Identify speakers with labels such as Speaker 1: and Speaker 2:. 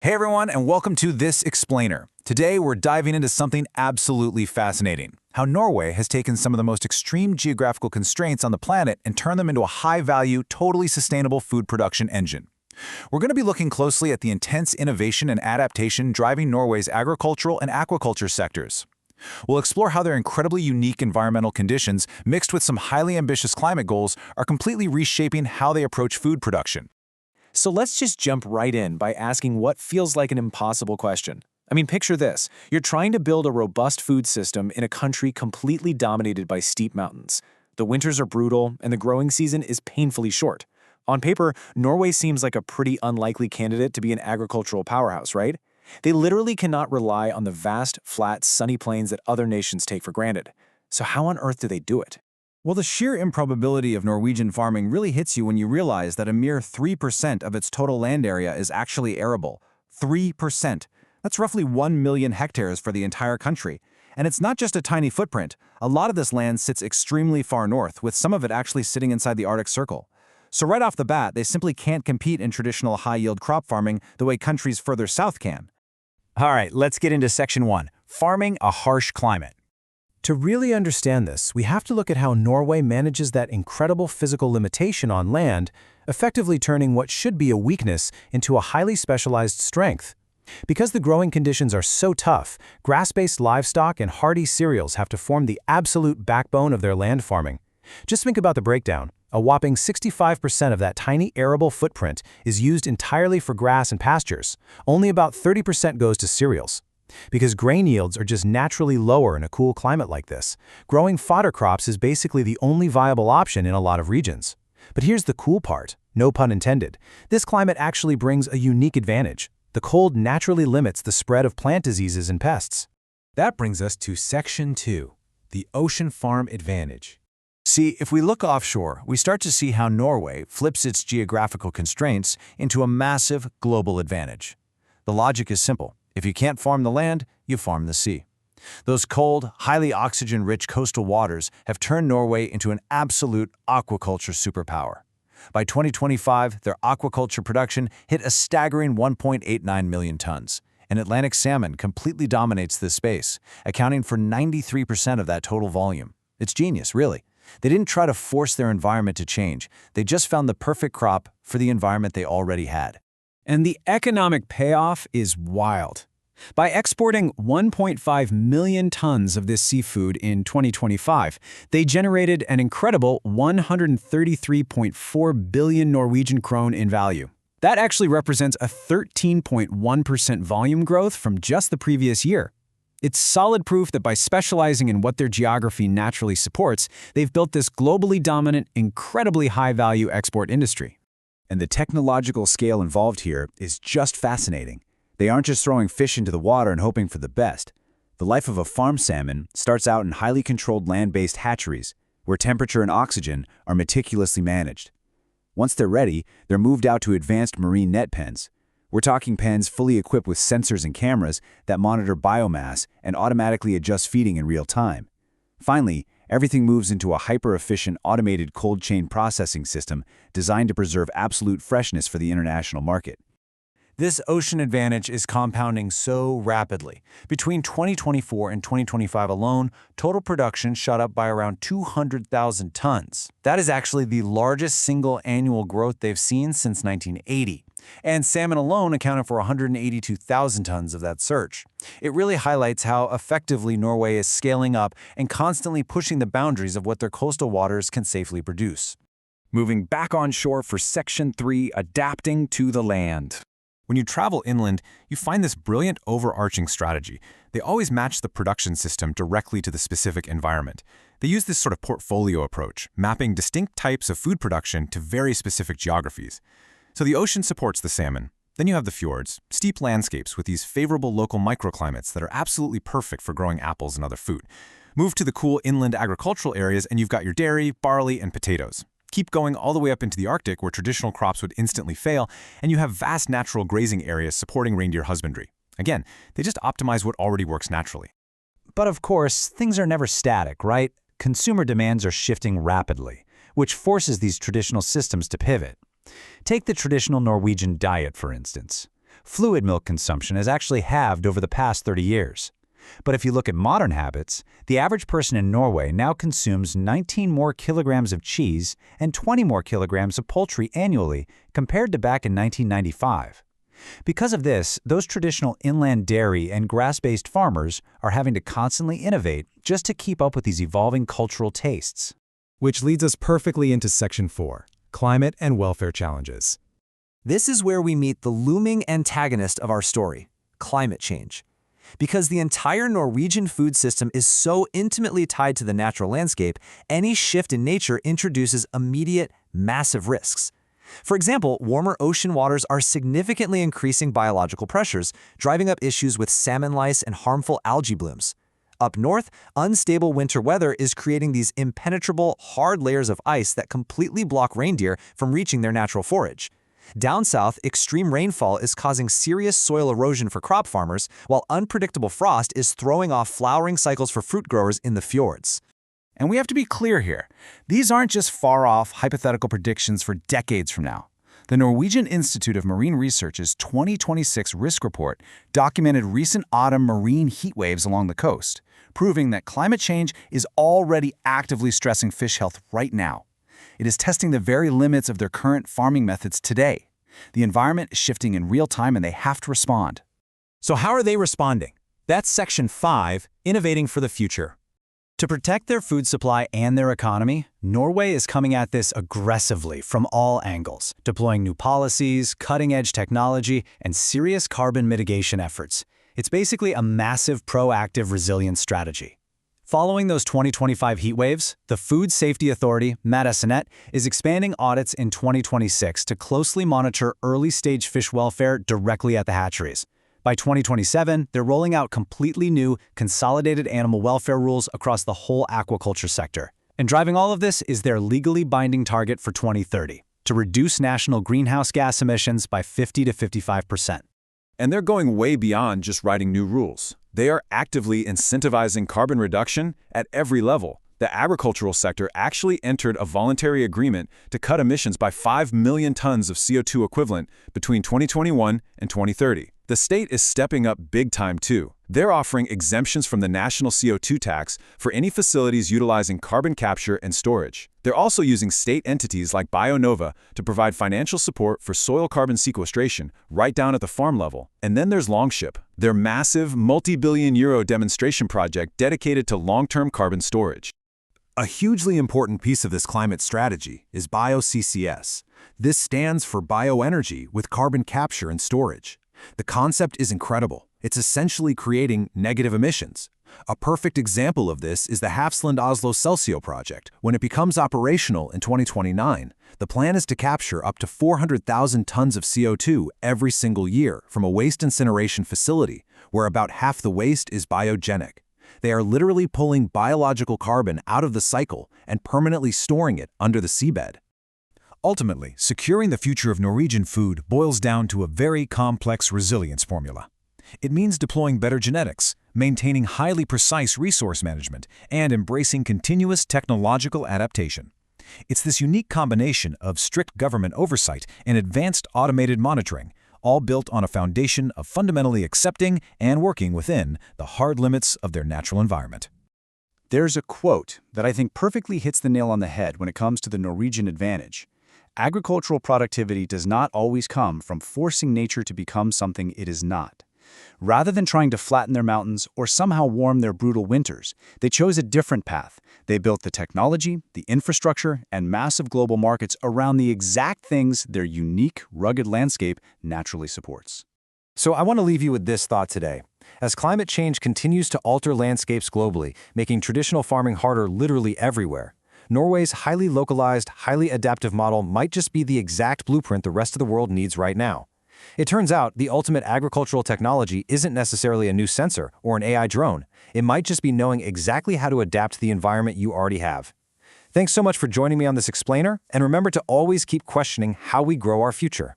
Speaker 1: Hey everyone, and welcome to This Explainer. Today we're diving into something absolutely fascinating: how Norway has taken some of the most extreme geographical constraints on the planet and turned them into a high-value, totally sustainable food production engine. We're going to be looking closely at the intense innovation and adaptation driving Norway's agricultural and aquaculture sectors. We'll explore how their incredibly unique environmental conditions, mixed with some highly ambitious climate goals, are completely reshaping how they approach food production.
Speaker 2: So let's just jump right in by asking what feels like an impossible question. I mean, picture this. You're trying to build a robust food system in a country completely dominated by steep mountains. The winters are brutal, and the growing season is painfully short. On paper, Norway seems like a pretty unlikely candidate to be an agricultural powerhouse, right? They literally cannot rely on the vast, flat, sunny plains that other nations take for granted. So how on earth do they do it?
Speaker 1: Well, the sheer improbability of Norwegian farming really hits you when you realize that a mere 3% of its total land area is actually arable. 3%. That's roughly 1 million hectares for the entire country. And it's not just a tiny footprint. A lot of this land sits extremely far north, with some of it actually sitting inside the Arctic Circle. So right off the bat, they simply can't compete in traditional high-yield crop farming the way countries further south can. All right, let's get into Section 1, farming a harsh climate.
Speaker 2: To really understand this, we have to look at how Norway manages that incredible physical limitation on land, effectively turning what should be a weakness into a highly specialized strength. Because the growing conditions are so tough, grass-based livestock and hardy cereals have to form the absolute backbone of their land farming. Just think about the breakdown. A whopping 65% of that tiny arable footprint is used entirely for grass and pastures. Only about 30% goes to cereals. Because grain yields are just naturally lower in a cool climate like this, growing fodder crops is basically the only viable option in a lot of regions. But here's the cool part, no pun intended. This climate actually brings a unique advantage. The cold naturally limits the spread of plant diseases and pests.
Speaker 1: That brings us to Section 2, the ocean farm advantage. See, if we look offshore, we start to see how Norway flips its geographical constraints into a massive global advantage. The logic is simple. If you can't farm the land, you farm the sea. Those cold, highly oxygen-rich coastal waters have turned Norway into an absolute aquaculture superpower. By 2025, their aquaculture production hit a staggering 1.89 million tons, and Atlantic salmon completely dominates this space, accounting for 93% of that total volume. It's genius, really. They didn't try to force their environment to change. They just found the perfect crop for the environment they already had.
Speaker 3: And the economic payoff is wild. By exporting 1.5 million tons of this seafood in 2025, they generated an incredible 133.4 billion Norwegian krone in value. That actually represents a 13.1% volume growth from just the previous year. It's solid proof that by specializing in what their geography naturally supports, they've built this globally dominant, incredibly high-value export industry.
Speaker 1: And the technological scale involved here is just fascinating. They aren't just throwing fish into the water and hoping for the best. The life of a farm salmon starts out in highly controlled land-based hatcheries, where temperature and oxygen are meticulously managed. Once they're ready, they're moved out to advanced marine net pens. We're talking pens fully equipped with sensors and cameras that monitor biomass and automatically adjust feeding in real time. Finally, everything moves into a hyper-efficient automated cold chain processing system designed to preserve absolute freshness for the international market. This ocean advantage is compounding so rapidly. Between 2024 and 2025 alone, total production shot up by around 200,000 tons. That is actually the largest single annual growth they've seen since 1980. And salmon alone accounted for 182,000 tons of that surge. It really highlights how effectively Norway is scaling up and constantly pushing the boundaries of what their coastal waters can safely produce. Moving back on shore for Section 3, adapting to the land. When you travel inland, you find this brilliant overarching strategy. They always match the production system directly to the specific environment. They use this sort of portfolio approach, mapping distinct types of food production to very specific geographies. So the ocean supports the salmon. Then you have the fjords, steep landscapes with these favorable local microclimates that are absolutely perfect for growing apples and other food. Move to the cool inland agricultural areas and you've got your dairy, barley, and potatoes. Keep going all the way up into the Arctic where traditional crops would instantly fail, and you have vast natural grazing areas supporting reindeer husbandry. Again, they just optimize what already works naturally.
Speaker 4: But of course, things are never static, right? Consumer demands are shifting rapidly, which forces these traditional systems to pivot. Take the traditional Norwegian diet, for instance. Fluid milk consumption has actually halved over the past 30 years. But if you look at modern habits, the average person in Norway now consumes 19 more kilograms of cheese and 20 more kilograms of poultry annually compared to back in 1995. Because of this, those traditional inland dairy and grass-based farmers are having to constantly innovate just to keep up with these evolving cultural tastes.
Speaker 2: Which leads us perfectly into Section 4, Climate and Welfare Challenges.
Speaker 5: This is where we meet the looming antagonist of our story, climate change. Because the entire Norwegian food system is so intimately tied to the natural landscape, any shift in nature introduces immediate, massive risks. For example, warmer ocean waters are significantly increasing biological pressures, driving up issues with salmon lice and harmful algae blooms. Up north, unstable winter weather is creating these impenetrable, hard layers of ice that completely block reindeer from reaching their natural forage. Down south, extreme rainfall is causing serious soil erosion for crop farmers, while unpredictable frost is throwing off flowering cycles for fruit growers in the fjords.
Speaker 3: And we have to be clear here. These aren't just far-off, hypothetical predictions for decades from now. The Norwegian Institute of Marine Research's 2026 risk report documented recent autumn marine heat waves along the coast, proving that climate change is already actively stressing fish health right now. It is testing the very limits of their current farming methods today. The environment is shifting in real time and they have to respond.
Speaker 2: So how are they responding? That's Section 5, Innovating for the Future.
Speaker 4: To protect their food supply and their economy, Norway is coming at this aggressively from all angles, deploying new policies, cutting-edge technology, and serious carbon mitigation efforts. It's basically a massive proactive resilience strategy. Following those 2025 heat waves, the Food Safety Authority, Mattilsynet, is expanding audits in 2026 to closely monitor early-stage fish welfare directly at the hatcheries. By 2027, they're rolling out completely new, consolidated animal welfare rules across the whole aquaculture sector. And driving all of this is their legally binding target for 2030, to reduce national greenhouse gas emissions by 50 to 55%.
Speaker 6: And they're going way beyond just writing new rules. They are actively incentivizing carbon reduction at every level. The agricultural sector actually entered a voluntary agreement to cut emissions by 5 million tons of CO2 equivalent between 2021 and 2030. The state is stepping up big time too. They're offering exemptions from the national CO2 tax for any facilities utilizing carbon capture and storage. They're also using state entities like BioNova to provide financial support for soil carbon sequestration right down at the farm level. And then there's Longship, their massive multi-billion euro demonstration project dedicated to long-term carbon storage.
Speaker 7: A hugely important piece of this climate strategy is bio-CCS. This stands for bioenergy with carbon capture and storage. The concept is incredible. It's essentially creating negative emissions. A perfect example of this is the Hafslund Oslo Celsio project. When it becomes operational in 2029, the plan is to capture up to 400,000 tons of CO2 every single year from a waste incineration facility, where about half the waste is biogenic. They are literally pulling biological carbon out of the cycle and permanently storing it under the seabed.
Speaker 2: Ultimately, securing the future of Norwegian food boils down to a very complex resilience formula. It means deploying better genetics, maintaining highly precise resource management, and embracing continuous technological adaptation. It's this unique combination of strict government oversight and advanced automated monitoring, all built on a foundation of fundamentally accepting and working within the hard limits of their natural environment.
Speaker 1: There's a quote that I think perfectly hits the nail on the head when it comes to the Norwegian advantage. Agricultural productivity does not always come from forcing nature to become something it is not. Rather than trying to flatten their mountains or somehow warm their brutal winters, they chose a different path. They built the technology, the infrastructure, and massive global markets around the exact things their unique, rugged landscape naturally supports.
Speaker 2: So I want to leave you with this thought today. As climate change continues to alter landscapes globally, making traditional farming harder literally everywhere, Norway's highly localized, highly adaptive model might just be the exact blueprint the rest of the world needs right now. It turns out the ultimate agricultural technology isn't necessarily a new sensor or an AI drone. It might just be knowing exactly how to adapt to the environment you already have. Thanks so much for joining me on this explainer, and remember to always keep questioning how we grow our future.